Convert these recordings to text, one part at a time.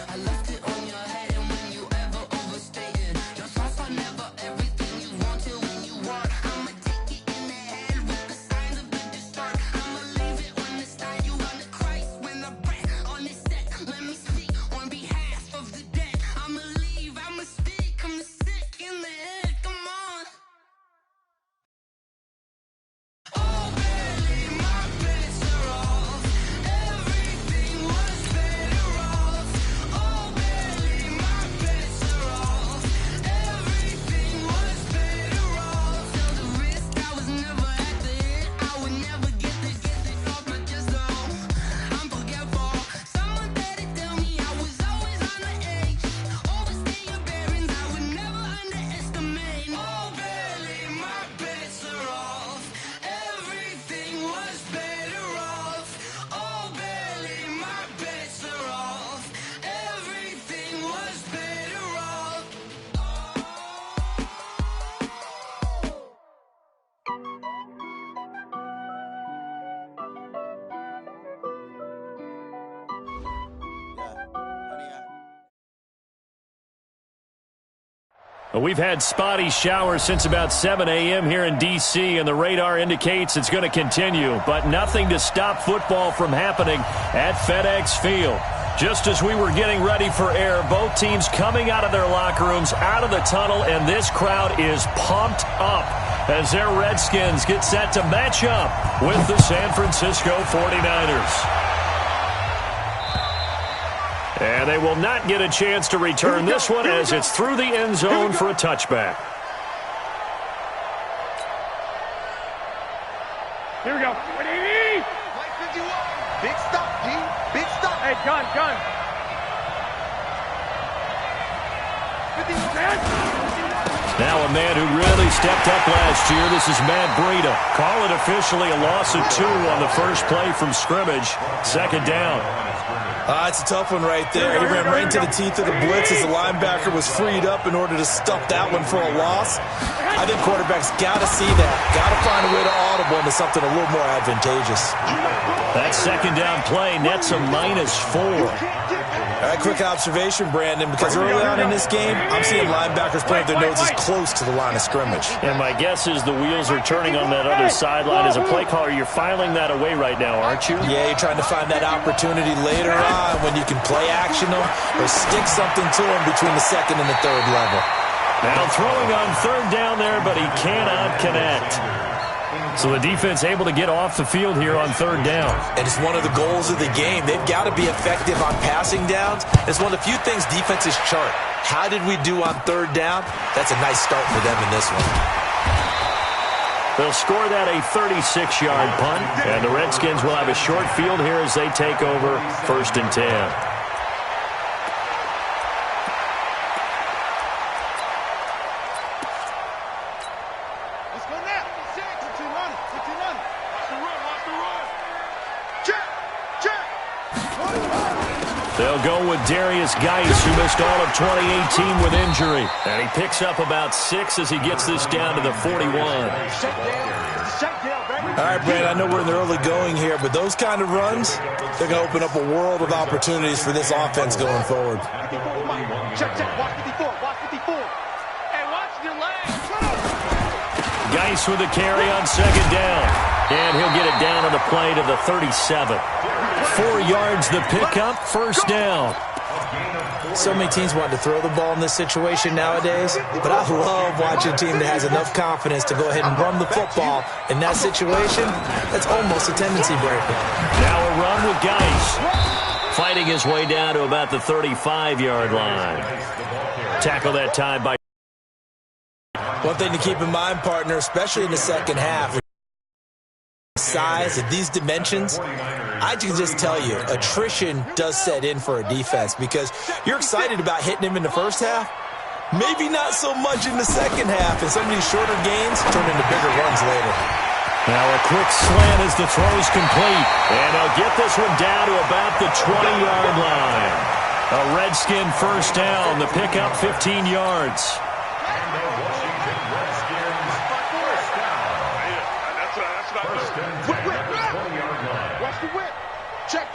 I left it on your head, and when you ever overstated, your thoughts are never everything you wanted when you were. I'ma take it in the head with the signs of the distort. I'ma leave it on the side, you on the Christ when the breath on this set. Let me speak on behalf of the dead. I'ma leave, I'ma speak, I'm sick in the head, come on. Oh, barely, my bets are off. Everything was better off. Oh, barely, my bets are off. Everything was better off. Till the risk, I was never at the hit. I would never get this off my chest, though. I'm forgetful. Someone better tell me I was always on the edge. Overstay your bearings, I would never underestimate. Oh, barely, my bets are off. Everything was better off. Oh, barely, my bets are off. Everything was better off. Well, we've had spotty showers since about 7 a.m. here in D.C., and the radar indicates it's going to continue, but nothing to stop football from happening at FedEx Field. Just as we were getting ready for air, both teams coming out of their locker rooms, out of the tunnel, and this crowd is pumped up as their Redskins get set to match up with the San Francisco 49ers. And they will not get a chance to return this one as it's through the end zone for a touchback. Here we go. Big stop, G. Big stop. Hey, gun. 50 man. Now a man who really stepped up last year. This is Matt Breida. Call it officially a loss of 2 on the first play from scrimmage. Second down. It's a tough one right there. He ran right into the teeth of the blitz as the linebacker was freed up in order to stuff that one for a loss. I think quarterbacks got to see that. Got to find a way to audible into something a little more advantageous. That second down play nets a -4. All right, quick observation, Brandon, because early on in this game, I'm seeing linebackers plant their noses close to the line of scrimmage. And my guess is the wheels are turning on that other sideline. As a play caller, you're filing that away right now, aren't you? Yeah, you're trying to find that opportunity later on when you can play action them or stick something to them between the second and the third level. Now throwing on third down there, but he cannot connect. So the defense able to get off the field here on third down. And it's one of the goals of the game. They've got to be effective on passing downs. It's one of the few things defenses chart. How did we do on third down? That's a nice start for them in this one. They'll score that a 36-yard punt, and the Redskins will have a short field here as they take over 1st and 10. They'll go with Darius Geis, who missed all of 2018 with injury. And he picks up about 6 as he gets this down to the 41. All right, Brad, I know we're in the early going here, but those kind of runs, they're going to open up a world of opportunities for this offense going forward. Check. Watch 54. Hey, watch your legs. Geis with a carry on second down. And he'll get it down on the play to the 37. 4 yards the pickup, first down. So many teams want to throw the ball in this situation nowadays, but I love watching a team that has enough confidence to go ahead and run the football. In that situation, that's almost a tendency breaker. Now a run with Geis. Fighting his way down to about the 35-yard line. Tackle that time by... One thing to keep in mind, partner, especially in the second half, size of these dimensions, I can just tell you, attrition does set in for a defense because you're excited about hitting him in the first half, maybe not so much in the second half, and some of these shorter gains turn into bigger runs later. Now a quick slant as the throw's complete, and they'll get this one down to about the 20-yard line. A Redskin first down, the pickup 15 yards. Watch the whip. Check.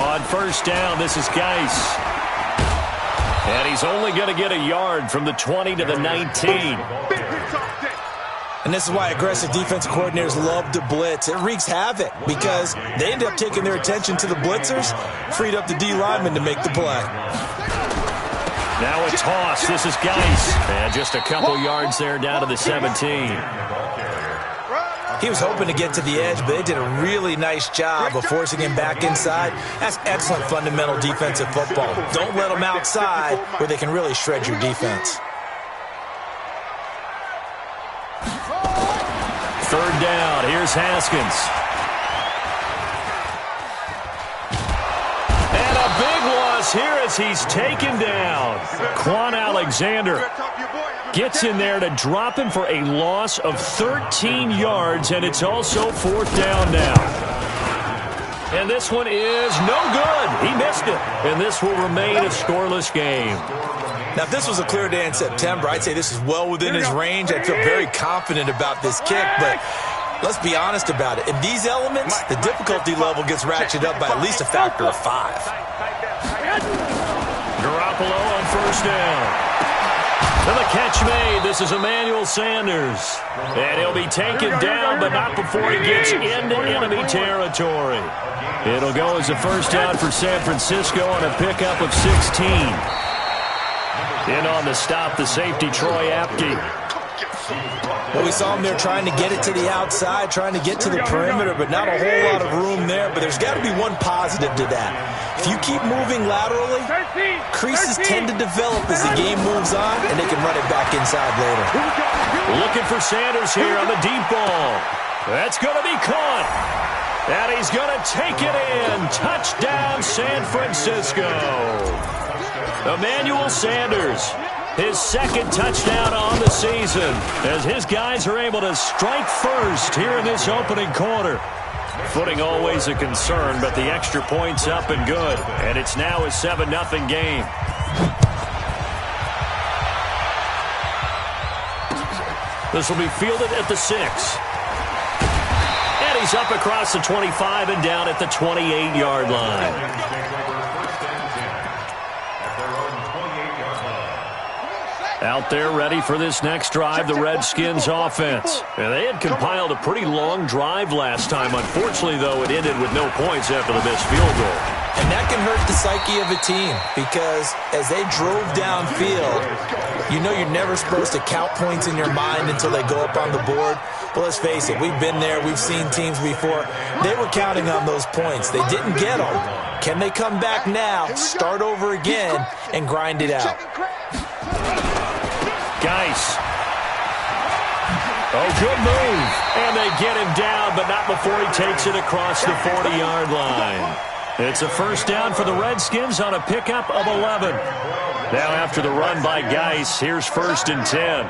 On first down, this is Geis. And he's only going to get a yard from the 20 to the 19. And this is why aggressive defensive coordinators love to blitz. It wreaks havoc because they end up taking their attention to the blitzers, freed up the D lineman to make the play. Now a toss. This is Geis. And just a couple yards there down to the 17. He was hoping to get to the edge, but they did a really nice job of forcing him back inside. That's excellent fundamental defensive football. Don't let them outside where they can really shred your defense. Third down. Here's Haskins. And a big loss here as he's taken down. Quan Alexander gets in there to drop him for a loss of 13 yards, and it's also fourth down now. And this one is no good. He missed it, and this will remain a scoreless game. Now, if this was a clear day in September, I'd say this is well within his range. I'd feel very confident about this kick, but let's be honest about it. In these elements, the difficulty level gets ratcheted up by at least a factor of 5. Garoppolo on first down. And the catch made. This is Emmanuel Sanders. And he'll be taken down, but not before he gets into enemy territory. It'll go as a first down for San Francisco on a pickup of 16. In on the stop, the safety, Troy Apke. Well, we saw him there trying to get it to the outside, trying to get to the perimeter, but not a whole lot of room there. But there's got to be one positive to that. If you keep moving laterally, creases tend to develop as the game moves on, and they can run it back inside later. Looking for Sanders here on the deep ball. That's going to be caught. And he's going to take it in. Touchdown, San Francisco. Emmanuel Sanders, his second touchdown on the season, as his guys are able to strike first here in this opening quarter. Footing always a concern, but the extra point's up and good. And it's now a 7-0 game. This will be fielded at the 6. And he's up across the 25 and down at the 28-yard line. Out there ready for this next drive, the Redskins offense. And they had compiled a pretty long drive last time. Unfortunately, though, it ended with no points after the missed field goal. And that can hurt the psyche of a team because as they drove downfield, you know you're never supposed to count points in your mind until they go up on the board. But let's face it, we've been there. We've seen teams before. They were counting on those points. They didn't get them. Can they come back now, start over again, and grind it out? Geis. Oh, good move. And they get him down, but not before he takes it across the 40-yard line. It's a first down for the Redskins on a pickup of 11. Now after the run by Geis, here's first and 10.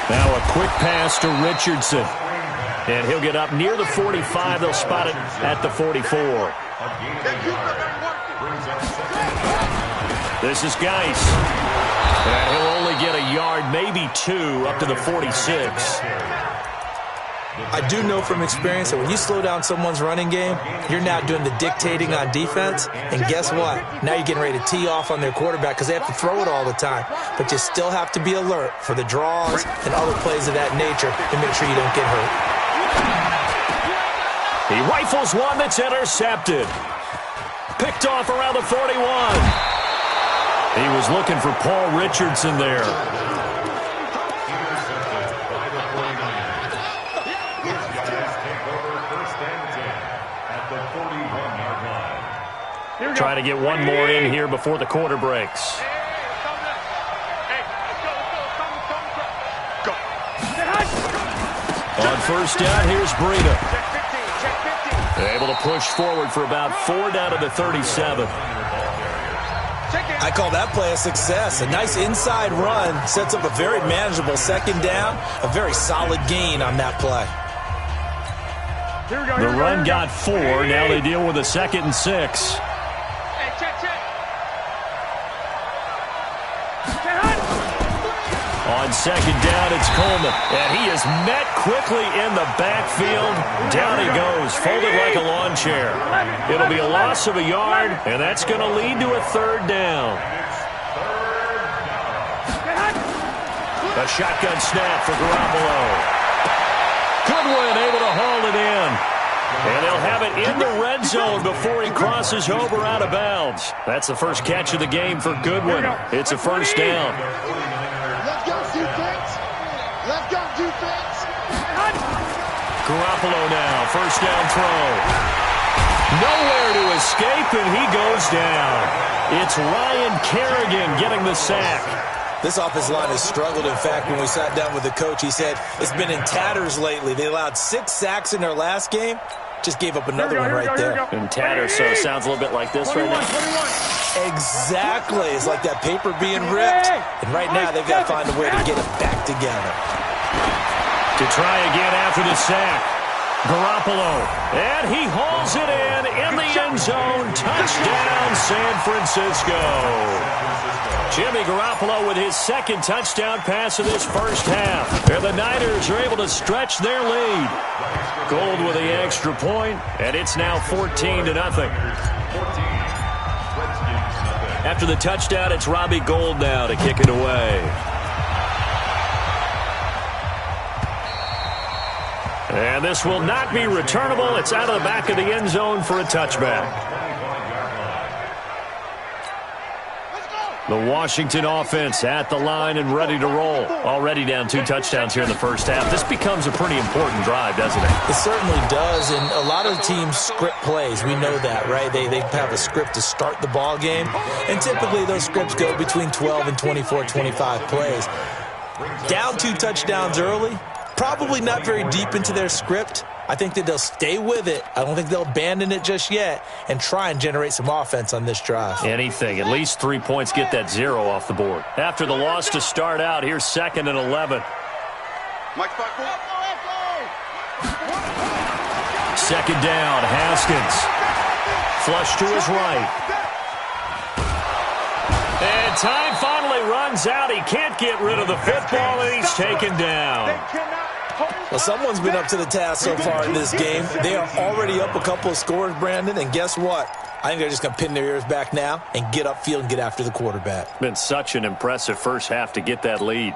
Now a quick pass to Richardson. And he'll get up near the 45. They'll spot it at the 44. This is Geis. And he'll only get a yard, maybe 2, up to the 46. I do know from experience that when you slow down someone's running game, you're now doing the dictating on defense. And guess what? Now you're getting ready to tee off on their quarterback because they have to throw it all the time. But you still have to be alert for the draws and other plays of that nature to make sure you don't get hurt. He rifles one that's intercepted. Picked off around the 41. He was looking for Paul Richardson there. Trying to get one more in here before the quarter breaks. On first down, here's Breida. Able to push forward for about 4 down to the 37. I call that play a success. A nice inside run sets up a very manageable second down. A very solid gain on that play. The run got 4. Now they deal with a 2nd and 6. On On second down, it's Coleman. And he is met quickly in the backfield. Down he goes, folded like a lawn chair. It'll be a loss of a yard, and that's going to lead to a third down. A shotgun snap for Garoppolo. Goodwin able to haul it in. And they'll have it in the red zone before he crosses over out of bounds. That's the first catch of the game for Goodwin. It's a first down. Let's go, defense. Let's go, defense. Garoppolo now, first down throw. Nowhere to escape, and he goes down. It's Ryan Kerrigan getting the sack. This offensive line has struggled. In fact, when we sat down with the coach, he said it's been in tatters lately. They allowed 6 sacks in their last game. Just gave up another one right there. In tatters, so it sounds a little bit like this right now. Exactly. It's like that paper being ripped. And right now, they've got to find a way to get it back together. To try again after the sack. Garoppolo. And he hauls it in the end zone. Touchdown, San Francisco. Jimmy Garoppolo with his second touchdown pass of this first half. And the Niners are able to stretch their lead. Gold with the extra point, and it's now 14-0. After the touchdown, it's Robbie Gould now to kick it away. And this will not be returnable. It's out of the back of the end zone for a touchback. The Washington offense at the line and ready to roll. Already down 2 touchdowns here in the first half. This becomes a pretty important drive, doesn't it? It certainly does, and a lot of teams script plays. We know that, right? They have a script to start the ball game, and typically those scripts go between 12 and 24, 25 plays. Down 2 touchdowns early, probably not very deep into their script. I think that they'll stay with it. I don't think they'll abandon it just yet and try and generate some offense on this drive. Anything. At least 3 points, get that 0 off the board. After the loss to start out, here's 2nd and 11. Second down, Haskins. Flush to his right. And time finally runs out. He can't get rid of the football, and he's taken down. Well, someone's been up to the task so far in this game. They are already up a couple of scores, Brandon, and guess what? I think they're just going to pin their ears back now and get upfield and get after the quarterback. Been such an impressive first half to get that lead.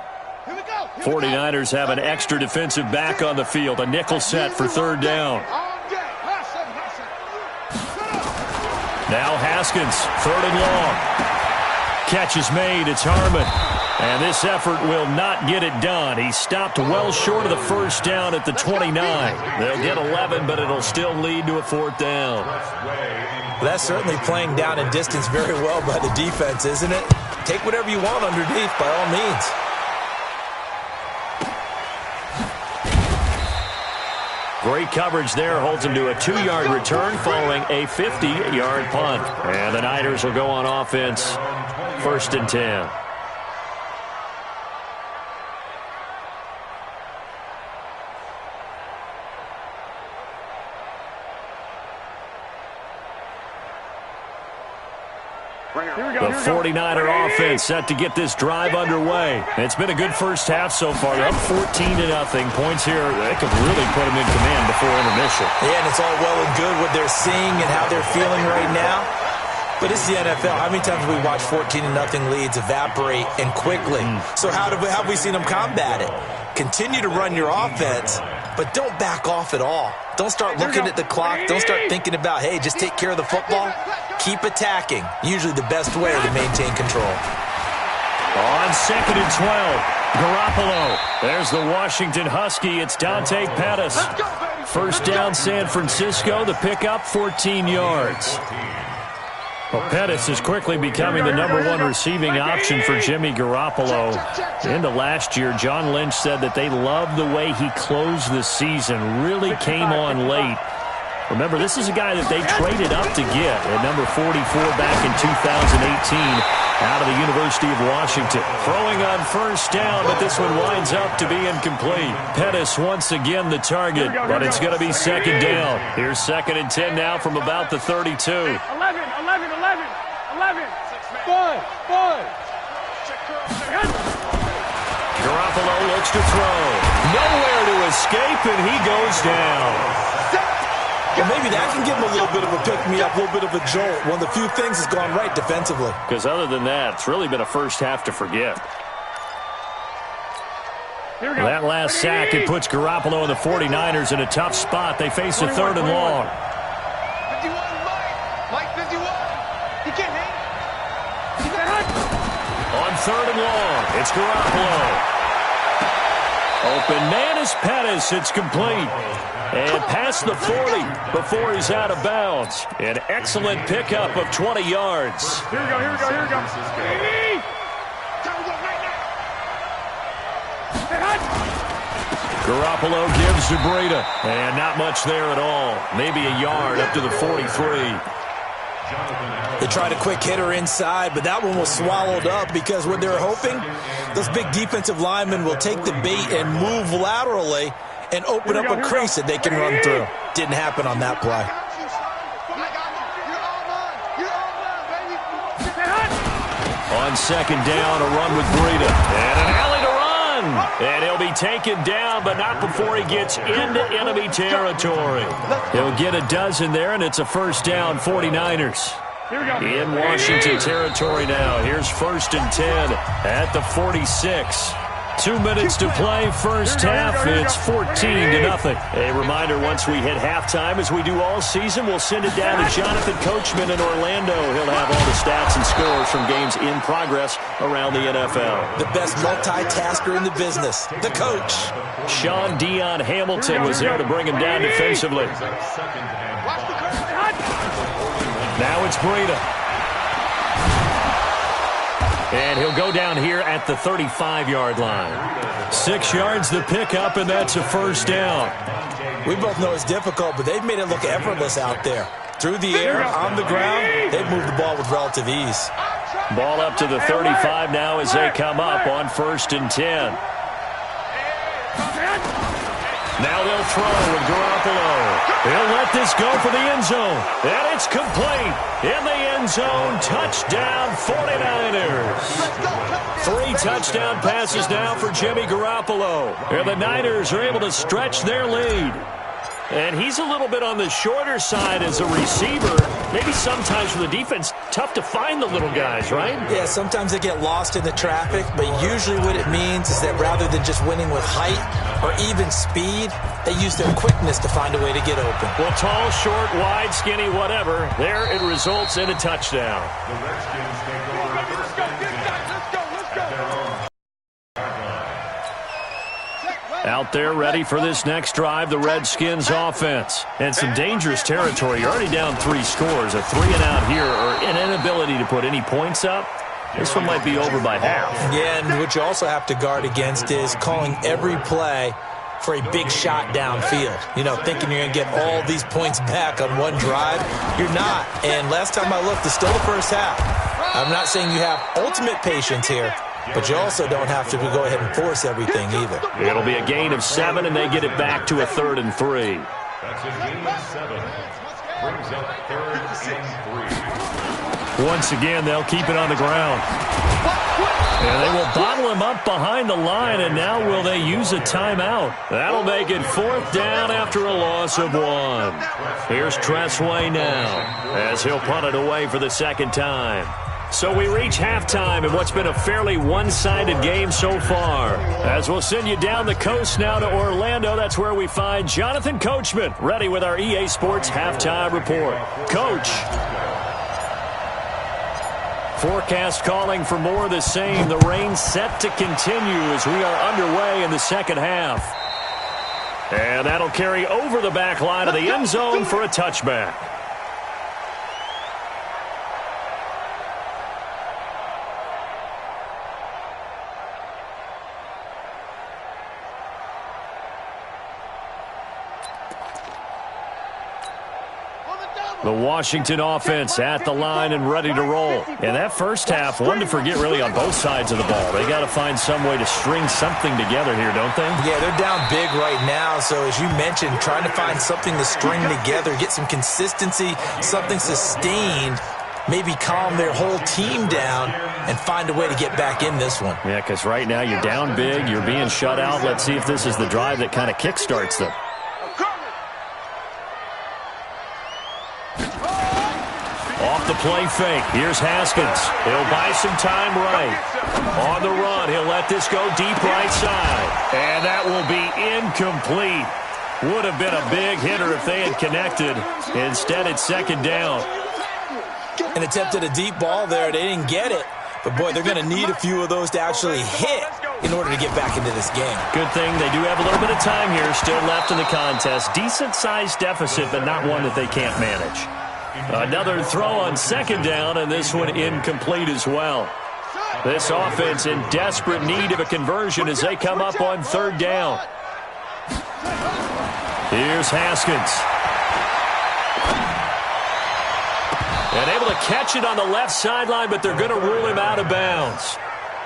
49ers have an extra defensive back on the field, a nickel set for third down. Now Haskins, 3rd and long. Catch is made, it's Harmon. And this effort will not get it done. He stopped well short of the first down at the 29. They'll get 11, but it'll still lead to a 4th down. That's certainly playing down in distance very well by the defense, isn't it? Take whatever you want underneath, by all means. Great coverage there. Holds him to a 2-yard return following a 50-yard punt. And the Niners will go on offense. 1st and 10. The 49er offense set to get this drive underway. It's been a good first half so far. They're up 14-0. Points here, they could really put them in command before intermission. Yeah, and it's all well and good what they're seeing and how they're feeling right now. But it's the NFL. How many times have we watched 14-0 leads evaporate and quickly? So how have we seen them combat it? Continue to run your offense, but don't back off at all. Don't start looking at the clock. Don't start thinking about, hey, just take care of the football. Keep attacking. Usually the best way to maintain control. On 2nd and 12, Garoppolo. There's the Washington Husky. It's Dante Pettis. First down, San Francisco. The pickup, 14 yards. Well, Pettis is quickly becoming the #1 receiving option for Jimmy Garoppolo. Into last year, John Lynch said that they loved the way he closed the season. Really came on late. Remember, this is a guy that they traded up to get at number 44 back in 2018 out of the University of Washington. Throwing on first down, but this one winds up to be incomplete. Pettis once again the target, but it's going to be 2nd down. Here's 2nd and 10 now from about the 32. 11. 5. Garoppolo looks to throw. Nowhere to escape, and he goes down. Well, maybe that can give him a little bit of a pick-me-up, a little bit of a jolt. One of the few things that's gone right defensively. Because other than that, it's really been a first half to forget. That last sack, it puts Garoppolo and the 49ers in a tough spot. They face a 3rd and long. 51, Mike 51. You can't hang. On 3rd and long, it's Garoppolo. Open man is Pettis. It's complete. And past the 40 before he's out of bounds. An excellent pickup of 20 yards. Here we go. Garoppolo gives to Breida. And not much there at all. Maybe a yard up to the 43. They tried a quick hitter inside, but that one was swallowed up because what they were hoping, those big defensive linemen will take the bait and move laterally and open up a crease that they can run through. Didn't happen on that play. On 2nd down, a run with Breida. And an alley to run. And he'll be taken down, but not before he gets into enemy territory. He'll get a dozen there, and it's a 1st down, 49ers. In Washington territory now. Here's 1st and 10 at the 46. 2 minutes to play, first half. It's 14-0. A reminder, once we hit halftime, as we do all season, we'll send it down to Jonathan Coachman in Orlando. He'll have all the stats and scores from games in progress around the NFL. The best multitasker in the business, the coach. Sean Dion Hamilton was there to bring him down defensively. Now it's Breida. And he'll go down here at the 35-yard line. 6 yards the pickup, and that's a 1st down. We both know it's difficult, but they've made it look effortless out there. Through the air, on the ground, they've moved the ball with relative ease. Ball up to the 35 now as they come up on 1st and 10. Now they'll throw with Garoppolo. He'll let this go for the end zone. And it's complete. In the end zone, touchdown 49ers. 3 touchdown passes now for Jimmy Garoppolo. And the Niners are able to stretch their lead. And he's a little bit on the shorter side as a receiver. Maybe sometimes for the defense, tough to find the little guys, right? Yeah, sometimes they get lost in the traffic, but usually what it means is that rather than just winning with height or even speed, they use their quickness to find a way to get open. Well, tall, short, wide, skinny, whatever, there it results in a touchdown. The Redskins take over first and 10. Out there ready for this next drive, the Redskins offense. And some dangerous territory. You're already down 3 scores. A 3-and-out here or an inability to put any points up. This one might be over by half. Yeah, and what you also have to guard against is calling every play for a big shot downfield. You know, thinking you're going to get all these points back on one drive. You're not. And last time I looked, it's still the first half. I'm not saying you have ultimate patience here, but you also don't have to go ahead and force everything either. It'll be a gain of 7, and they get it back to a 3rd and 3. That's a gain of 7. Brings up 3rd and 3. Once again, they'll keep it on the ground. And they will bottle him up behind the line, and now will they use a timeout? That'll make it 4th down after a loss of 1. Here's Tressway now as he'll punt it away for the 2nd time. So we reach halftime in what's been a fairly one-sided game so far. As we'll send you down the coast now to Orlando, that's where we find Jonathan Coachman, ready with our EA Sports Halftime Report. Coach. Forecast calling for more of the same. The rain set to continue as we are underway in the 2nd half. And that'll carry over the back line of the end zone for a touchback. The Washington offense at the line and ready to roll. And that first half, one to forget really on both sides of the ball. They got to find some way to string something together here, don't they? Yeah, they're down big right now. So as you mentioned, trying to find something to string together, get some consistency, something sustained maybe calm their whole team down and find a way to get back in this one. Yeah, because right now you're down big, you're being shut out. Let's see if this is the drive that kind of kickstarts them. Off the play fake. Here's Haskins. He'll buy some time right. On the run, he'll let this go deep right side. And that will be incomplete. Would have been a big hitter if they had connected. Instead, it's second down. And attempted a deep ball there. They didn't get it. But, boy, they're going to need a few of those to actually hit in order to get back into this game. Good thing they do have a little bit of time here still left in the contest. Decent-sized deficit, but not one that they can't manage. Another throw on second down, and this one incomplete as well. This offense in desperate need of a conversion as they come up on third down. Here's Haskins. And able to catch it on the left sideline, but they're going to rule him out of bounds.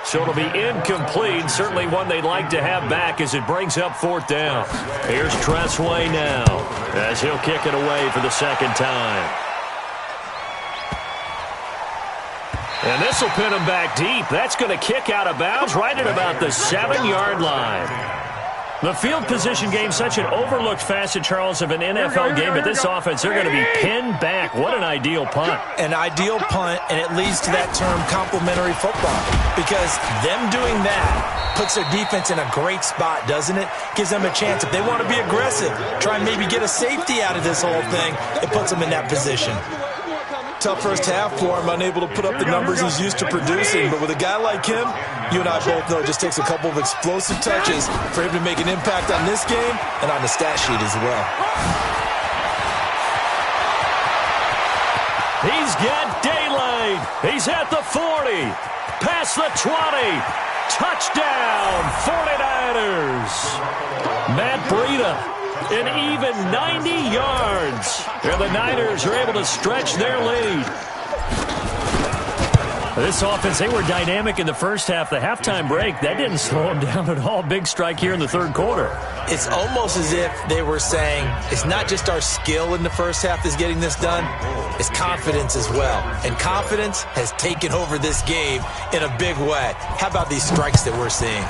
So it'll be incomplete. Certainly one they'd like to have back as it brings up fourth down. Here's Tressway now as he'll kick it away for the second time. And this will pin him back deep. That's going to kick out of bounds right at about the 7-yard line. The field position game, such an overlooked facet, Charles, of an NFL game, but this offense, they're going to be pinned back. What an ideal punt. An ideal punt, and it leads to that term complementary football, because them doing that puts their defense in a great spot, doesn't it? Gives them a chance. If they want to be aggressive, try and maybe get a safety out of this whole thing, it puts them in that position. Tough first half for him, unable to put up the numbers he's used to producing. But with a guy like him, you and I both know it just takes a couple of explosive touches for him to make an impact on this game and on the stat sheet as well. He's got daylight. He's at the 40. Past the 20. Touchdown, 49ers. Matt Breida. An even 90 yards. And the Niners are able to stretch their lead. This offense, they were dynamic in the first half. The halftime break, that didn't slow them down at all. Big strike here in the third quarter. It's almost as if they were saying, it's not just our skill in the first half that's getting this done, it's confidence as well. And confidence has taken over this game in a big way. How about these strikes that we're seeing?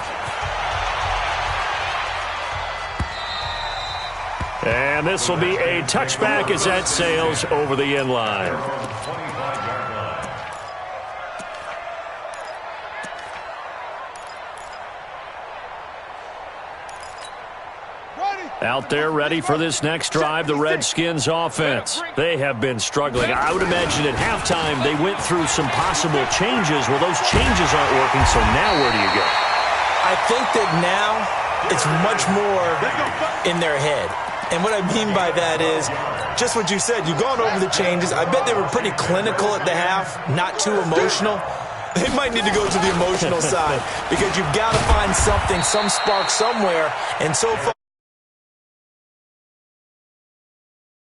And this will be a touchback as that sails over the end line. Out there ready for this next drive, the Redskins offense. They have been struggling. I would imagine at halftime they went through some possible changes. Well, those changes aren't working, so now where do you go? I think that now it's much more in their head. And what I mean by that is just what you said. You've gone over the changes. I bet they were pretty clinical at the half, not too emotional. They might need to go to the emotional side because you've got to find something, some spark somewhere. And so far,